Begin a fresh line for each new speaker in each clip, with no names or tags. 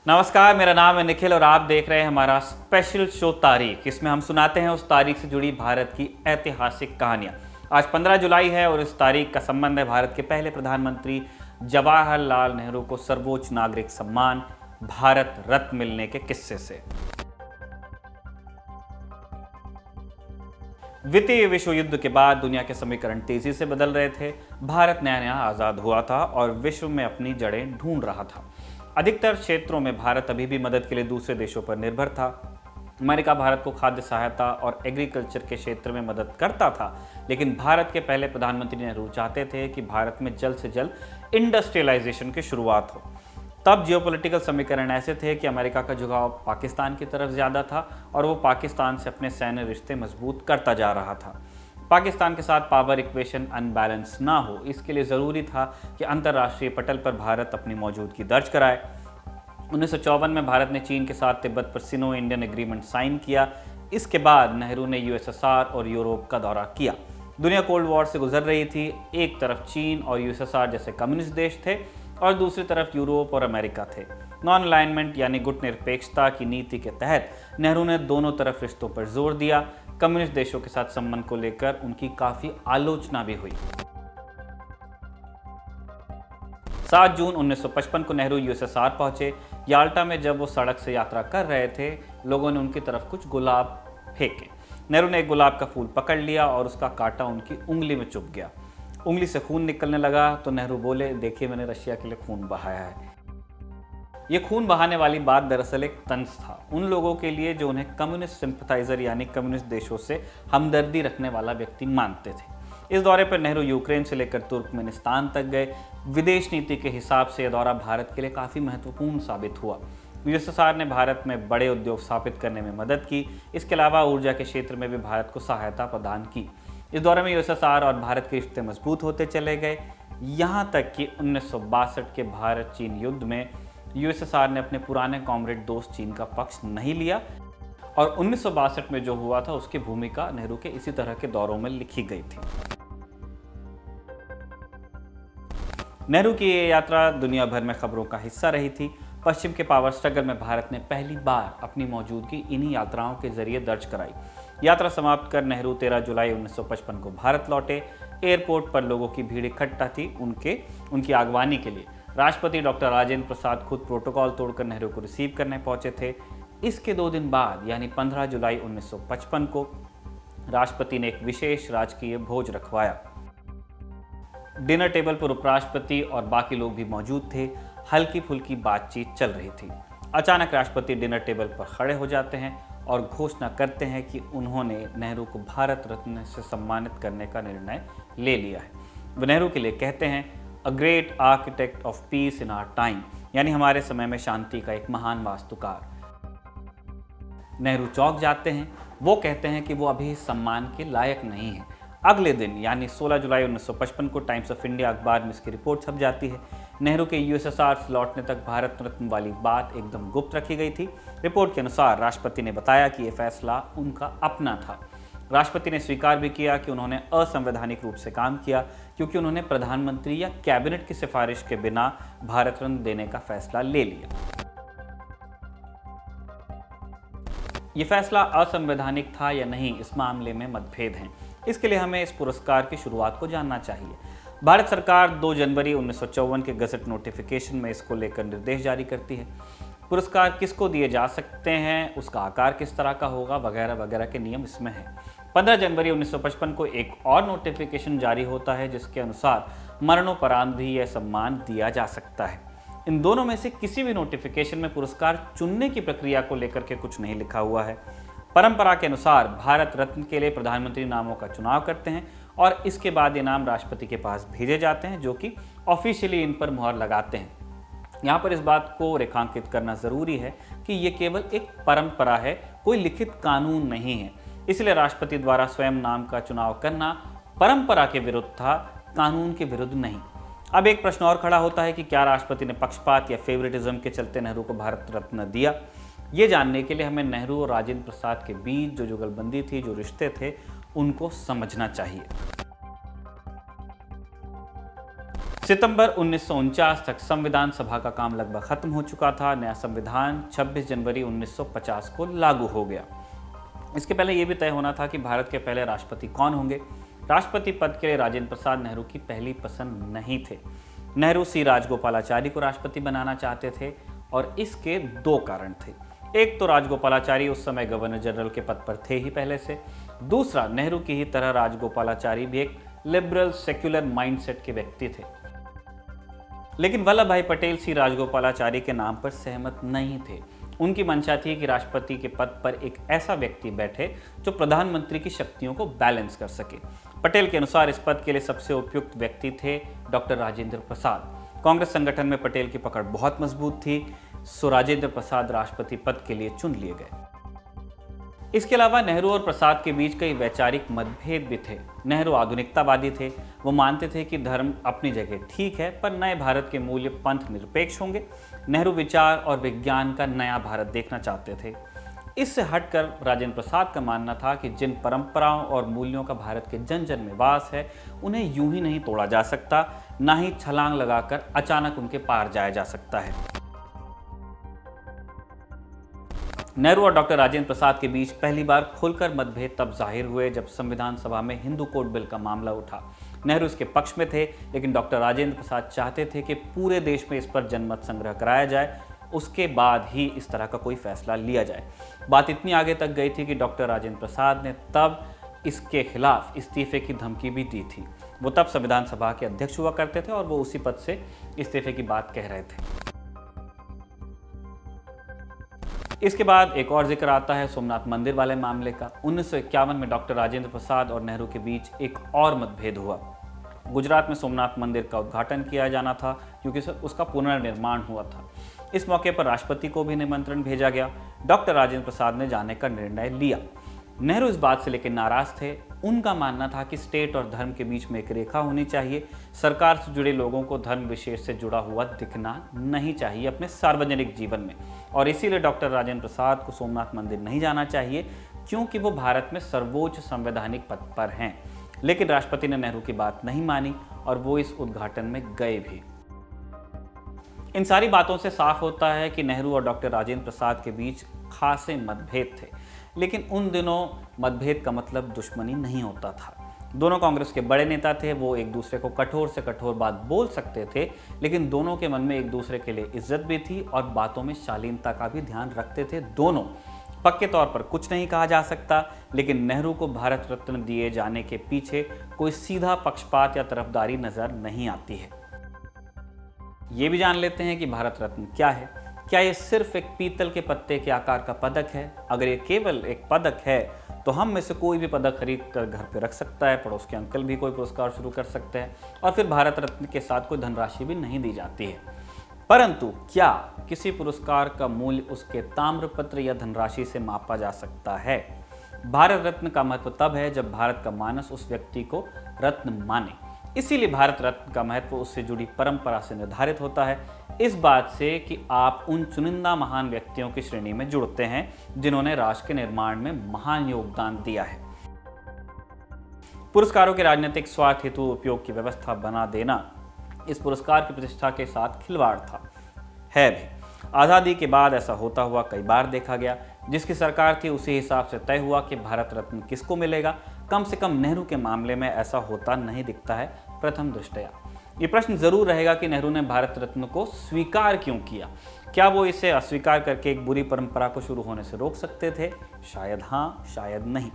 नमस्कार, मेरा नाम है निखिल और आप देख रहे हैं हमारा स्पेशल शो तारीख। इसमें हम सुनाते हैं उस तारीख से जुड़ी भारत की ऐतिहासिक कहानियां। आज 15 जुलाई है और इस तारीख का संबंध है भारत के पहले प्रधानमंत्री जवाहरलाल नेहरू को सर्वोच्च नागरिक सम्मान भारत रत्न मिलने के किस्से से। द्वितीय विश्व युद्ध के बाद दुनिया के समीकरण तेजी से बदल रहे थे। भारत नया नया आजाद हुआ था और विश्व में अपनी जड़ें ढूंढ रहा था। अधिकतर क्षेत्रों में भारत अभी भी मदद के लिए दूसरे देशों पर निर्भर था। अमेरिका भारत को खाद्य सहायता और एग्रीकल्चर के क्षेत्र में मदद करता था, लेकिन भारत के पहले प्रधानमंत्री नेहरू चाहते थे कि भारत में जल्द से जल्द इंडस्ट्रियलाइजेशन की शुरुआत हो। तब जियोपॉलिटिकल समीकरण ऐसे थे कि अमेरिका का झुकाव पाकिस्तान की तरफ ज़्यादा था और वो पाकिस्तान से अपने सैन्य रिश्ते मजबूत करता जा रहा था। पाकिस्तान के साथ पावर इक्वेशन अनबैलेंस ना हो, इसके लिए ज़रूरी था कि अंतर्राष्ट्रीय पटल पर भारत अपनी मौजूदगी दर्ज कराए। 1954 में भारत ने चीन के साथ तिब्बत पर सिनो इंडियन एग्रीमेंट साइन किया। इसके बाद नेहरू ने यूएसएसआर और यूरोप का दौरा किया। दुनिया कोल्ड वॉर से गुजर रही थी। एक तरफ चीन और यूएसएसआर जैसे कम्युनिस्ट देश थे और दूसरी तरफ यूरोप और अमेरिका थे। नॉन अलाइनमेंट यानी गुट निरपेक्षता की नीति के तहत नेहरू ने दोनों तरफ रिश्तों पर जोर दिया। कम्युनिस्ट देशों के साथ संबंध को लेकर उनकी काफ़ी आलोचना भी हुई। 7 जून 1955 को नेहरू यूएसएसआर पहुंचे। याल्टा में जब वो सड़क से यात्रा कर रहे थे, लोगों ने उनकी तरफ कुछ गुलाब फेंके। नेहरू ने एक गुलाब का फूल पकड़ लिया और उसका कांटा उनकी उंगली में चुभ गया। उंगली से खून निकलने लगा तो नेहरू बोले, देखिए मैंने रशिया के लिए खून बहाया है। ये खून बहाने वाली बात दरअसल एक तंज था उन लोगों के लिए जो उन्हें कम्युनिस्ट सिंपथाइजर यानी कम्युनिस्ट देशों से हमदर्दी रखने वाला व्यक्ति मानते थे। इस दौरे पर नेहरू यूक्रेन से लेकर तुर्कमेनिस्तान तक गए। विदेश नीति के हिसाब से यह दौरा भारत के लिए काफ़ी महत्वपूर्ण साबित हुआ। यूएसएसआर ने भारत में बड़े उद्योग स्थापित करने में मदद की। इसके अलावा ऊर्जा के क्षेत्र में भी भारत को सहायता प्रदान की। इस दौरे में यूएसएसआर और भारत के रिश्ते मजबूत होते चले गए, यहाँ तक कि 1962 के भारत चीन युद्ध में यूएसएसआर ने अपने पुराने कॉमरेड दोस्त चीन का पक्ष नहीं लिया और 1962 में जो हुआ था उसकी भूमिका नेहरू के इसी तरह के दौरों में लिखी गई थी। नेहरू की ये यात्रा दुनिया भर में खबरों का हिस्सा रही थी। पश्चिम के पावर स्ट्रगल में भारत ने पहली बार अपनी मौजूदगी इन्हीं यात्राओं के जरिए दर्ज कराई। यात्रा समाप्त कर नेहरू 13 जुलाई 1955 को भारत लौटे। एयरपोर्ट पर लोगों की भीड़ इकट्ठा थी उनकी आगवानी के लिए। राष्ट्रपति डॉक्टर राजेंद्र प्रसाद खुद प्रोटोकॉल तोड़कर नेहरू को रिसीव करने पहुंचे थे। इसके 2 दिन बाद यानी 15 जुलाई 1955 को राष्ट्रपति ने एक विशेष राजकीय भोज रखवाया। डिनर टेबल पर उपराष्ट्रपति और बाकी लोग भी मौजूद थे। हल्की फुल्की बातचीत चल रही थी। अचानक राष्ट्रपति डिनर टेबल पर खड़े हो जाते हैं और घोषणा करते हैं कि उन्होंने नेहरू को भारत रत्न से सम्मानित करने का निर्णय ले लिया है। वो नेहरू के लिए कहते हैं, a great architect of peace in our time, यानी हमारे समय में शांति का एक महान वास्तुकार। नेहरू चौंक जाते हैं। वो कहते हैं कि वो अभी इस सम्मान के लायक नहीं है। अगले दिन यानी 16 जुलाई 1955 को टाइम्स ऑफ इंडिया अखबार में इसकी रिपोर्ट छप जाती है। नेहरू के यूएसएसआर से लौटने तक भारत रत्न वाली बात एकदम गुप्त रखी गई थी। रिपोर्ट के अनुसार राष्ट्रपति ने बताया कि यह फैसला उनका अपना था। राष्ट्रपति ने स्वीकार भी किया कि उन्होंने असंवैधानिक रूप से काम किया, क्योंकि उन्होंने प्रधानमंत्री या कैबिनेट की सिफारिश के बिना भारत रत्न देने का फैसला ले लिया। ये फैसला असंवैधानिक था या नहीं, इस मामले में मतभेद हैं। इसके लिए हमें इस पुरस्कार की शुरुआत को जानना चाहिए। भारत सरकार 2 जनवरी 1954 के गजट नोटिफिकेशन में इसको लेकर निर्देश जारी करती है। पुरस्कार किसको दिए जा सकते हैं, उसका आकार किस तरह का होगा, वगैरह वगैरह के नियम इसमें हैं। 15 जनवरी 1955 को एक और नोटिफिकेशन जारी होता है जिसके अनुसार मरणोपरांत भी यह सम्मान दिया जा सकता है। इन दोनों में से किसी भी नोटिफिकेशन में पुरस्कार चुनने की प्रक्रिया को लेकर के कुछ नहीं लिखा हुआ है। परंपरा के अनुसार भारत रत्न के लिए प्रधानमंत्री नामों का चुनाव करते हैं और इसके बाद ये नाम राष्ट्रपति के पास भेजे जाते हैं, जो कि ऑफिशियली इन पर मुहर लगाते हैं। यहाँ पर इस बात को रेखांकित करना जरूरी है कि ये केवल एक परंपरा है, कोई लिखित कानून नहीं है। इसलिए राष्ट्रपति द्वारा स्वयं नाम का चुनाव करना परंपरा के विरुद्ध था, कानून के विरुद्ध नहीं। अब एक प्रश्न और खड़ा होता है कि क्या राष्ट्रपति ने पक्षपात या फेवरेटिज्म के चलते नेहरू को भारत रत्न दिया। ये जानने के लिए हमें नेहरू और राजेंद्र प्रसाद के बीच जो जुगलबंदी थी, जो रिश्ते थे, उनको समझना चाहिए। सितंबर 1949 तक संविधान सभा का काम लगभग खत्म हो चुका था। नया संविधान 26 जनवरी 1950 को लागू हो गया। इसके पहले यह भी तय होना था कि भारत के पहले राष्ट्रपति कौन होंगे। राष्ट्रपति पद के लिए राजेंद्र प्रसाद नेहरू की पहली पसंद नहीं थे। नेहरू सी राजगोपालाचारी को राष्ट्रपति बनाना चाहते थे और इसके दो कारण थे। एक तो राजगोपालाचारी उस समय गवर्नर जनरल के पद पर थे ही पहले से। दूसरा, नेहरू की ही तरह राजगोपालाचारी भी एक लिबरल सेक्युलर माइंडसेट के व्यक्ति थे। लेकिन वल्लभ भाई पटेल सी राजगोपालाचारी के नाम पर सहमत नहीं थे। उनकी मंशा थी कि राष्ट्रपति के पद पर एक ऐसा व्यक्ति बैठे जो प्रधानमंत्री की शक्तियों को बैलेंस कर सके। पटेल के अनुसार इस पद के लिए सबसे उपयुक्त व्यक्ति थे डॉक्टर राजेंद्र प्रसाद। कांग्रेस संगठन में पटेल की पकड़ बहुत मजबूत थी, सो राजेंद्र प्रसाद राष्ट्रपति पद के लिए चुन लिए गए। इसके अलावा नेहरू और प्रसाद के बीच कई वैचारिक मतभेद भी थे। नेहरू आधुनिकतावादी थे। वो मानते थे कि धर्म अपनी जगह ठीक है, पर नए भारत के मूल्य पंथ निरपेक्ष होंगे। नेहरू विचार और विज्ञान का नया भारत देखना चाहते थे। इससे हटकर राजेंद्र प्रसाद का मानना था कि जिन परंपराओं और मूल्यों का भारत के जन जन में वास है, उन्हें यूं ही नहीं तोड़ा जा सकता, ना ही छलांग लगाकर अचानक उनके पार जाया जा सकता है। नेहरू और डॉक्टर राजेंद्र प्रसाद के बीच पहली बार खुलकर मतभेद तब जाहिर हुए जब संविधान सभा में हिंदू कोड बिल का मामला उठा। नेहरू इसके पक्ष में थे, लेकिन डॉक्टर राजेंद्र प्रसाद चाहते थे कि पूरे देश में इस पर जनमत संग्रह कराया जाए, उसके बाद ही इस तरह का कोई फैसला लिया जाए। बात इतनी आगे तक गई थी कि डॉक्टर राजेंद्र प्रसाद ने तब इसके खिलाफ इस्तीफे की धमकी भी दी थी। वो तब संविधान सभा के अध्यक्ष हुआ करते थे और वो उसी पद से इस्तीफे की बात कह रहे थे। इसके बाद एक और जिक्र आता है सोमनाथ मंदिर वाले मामले का। 1951 में डॉक्टर राजेंद्र प्रसाद और नेहरू के बीच एक और मतभेद हुआ। गुजरात में सोमनाथ मंदिर का उद्घाटन किया जाना था क्योंकि उसका पुनर्निर्माण हुआ था। इस मौके पर राष्ट्रपति को भी निमंत्रण भेजा गया। डॉक्टर राजेंद्र प्रसाद ने जाने का निर्णय लिया। नेहरू इस बात से लेकर नाराज थे। उनका मानना था कि स्टेट और धर्म के बीच में एक रेखा होनी चाहिए। सरकार से जुड़े लोगों को धर्म विशेष से जुड़ा हुआ दिखना नहीं चाहिए अपने सार्वजनिक जीवन में, और इसीलिए डॉक्टर राजेंद्र प्रसाद को सोमनाथ मंदिर नहीं जाना चाहिए क्योंकि वो भारत में सर्वोच्च संवैधानिक पद पर हैं। लेकिन राष्ट्रपति ने नेहरू की बात नहीं मानी और वो इस उद्घाटन में गए भी। इन सारी बातों से साफ होता है कि नेहरू और डॉक्टर राजेंद्र प्रसाद के बीच खासे मतभेद थे। लेकिन उन दिनों मतभेद का मतलब दुश्मनी नहीं होता था। दोनों कांग्रेस के बड़े नेता थे। वो एक दूसरे को कठोर से कठोर बात बोल सकते थे, लेकिन दोनों के मन में एक दूसरे के लिए इज्जत भी थी और बातों में शालीनता का भी ध्यान रखते थे। दोनों पक्के तौर पर कुछ नहीं कहा जा सकता, लेकिन नेहरू को भारत रत्न दिए जाने के पीछे कोई सीधा पक्षपात या तरफदारी नजर नहीं आती है। ये भी जान लेते हैं कि भारत रत्न क्या है। क्या ये सिर्फ एक पीतल के पत्ते के आकार का पदक है? अगर ये केवल एक पदक है तो हम में से कोई भी पदक खरीद कर घर पे रख सकता है, पड़ोस के अंकल भी कोई पुरस्कार शुरू कर सकते हैं और फिर भारत रत्न के साथ कोई धनराशि भी नहीं दी जाती है। परंतु क्या किसी पुरस्कार का मूल्य उसके ताम्रपत्र या धनराशि से मापा जा सकता है? भारत रत्न का महत्व तब है जब भारत का मानस उस व्यक्ति को रत्न माने। इसीलिए भारत रत्न का महत्व उससे जुड़ी परंपरा से निर्धारित होता है, इस बात से कि आप उन चुनिंदा महान व्यक्तियों की श्रेणी में जुड़ते हैं जिन्होंने राष्ट्र के निर्माण में महान योगदान दिया है। पुरस्कारों के राजनीतिक स्वार्थ हेतु उपयोग की व्यवस्था बना देना इस पुरस्कार की प्रतिष्ठा के साथ खिलवाड़ था, है भी। आज़ादी के बाद ऐसा होता हुआ कई बार देखा गया। जिसकी सरकार थी उसी हिसाब से तय हुआ कि भारत रत्न किसको मिलेगा। कम से कम नेहरू के मामले में ऐसा होता नहीं दिखता है प्रथम दृष्टया। ये प्रश्न जरूर रहेगा कि नेहरू ने भारत रत्न को स्वीकार क्यों किया। क्या वो इसे अस्वीकार करके एक बुरी परंपरा को शुरू होने से रोक सकते थे? शायद हाँ, शायद नहीं।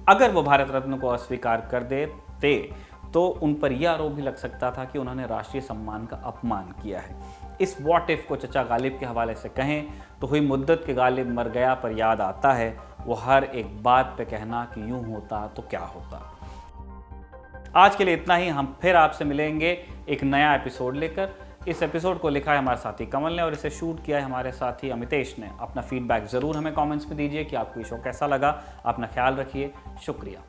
अगर वो भारत रत्न को अस्वीकार कर देते तो उन पर यह आरोप भी लग सकता था कि उन्होंने राष्ट्रीय सम्मान का अपमान किया है। इस व्हाट इफ को चचा गालिब के हवाले से कहें तो हुई मुद्दत के गालिब मर गया पर याद आता है वो हर एक बात पे कहना कि यूं होता तो क्या होता। आज के लिए इतना ही। हम फिर आपसे मिलेंगे एक नया एपिसोड लेकर। इस एपिसोड को लिखा है हमारे साथी कमल ने और इसे शूट किया है हमारे साथी अमितेश ने। अपना फीडबैक ज़रूर हमें कमेंट्स में दीजिए कि आपको ये शो कैसा लगा। अपना ख्याल रखिए। शुक्रिया।